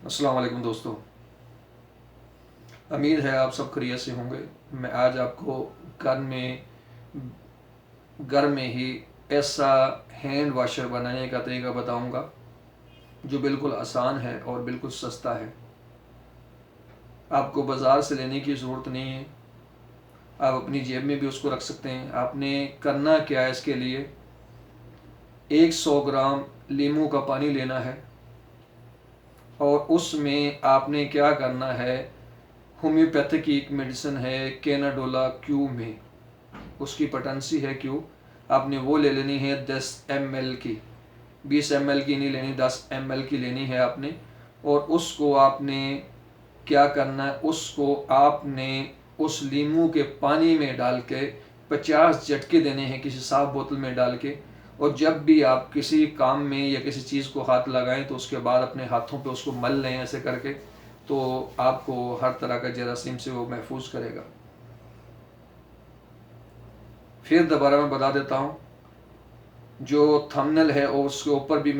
अस्सलाम वालेकुम दोस्तों, उम्मीद है आप सब खैरियत से होंगे। मैं आज आपको घर में घर में ही ऐसा हैंड वॉशर बनाने का तरीका बताऊंगा जो बिल्कुल आसान है और बिल्कुल सस्ता है। आपको बाज़ार से लेने की ज़रूरत नहीं है, आप अपनी जेब में भी उसको रख सकते हैं। आपने करना क्या है, इसके लिए 100 ग्राम लीमू का पानी लेना है और उसमें आपने क्या करना है, होम्योपैथिक की एक मेडिसिन है कैनाडोला क्यू में, उसकी पोटेंसी है क्यू, आपने वो ले लेनी है 10 ml की। 20 ml की नहीं लेनी, 10 ml की लेनी है आपने। और उसको आपने क्या करना है, उसको आपने उस लीमू के पानी में डाल के 50 झटके देने हैं किसी साफ बोतल में डाल के। और जब भी आप किसी काम में या किसी चीज़ को हाथ लगाएं तो उसके बाद अपने हाथों पे उसको मल लें ऐसे करके, तो आपको हर तरह का जरासीम से वो महफूज करेगा। फिर दोबारा मैं बता देता हूँ, जो थंबनेल है और उसके ऊपर भी मैं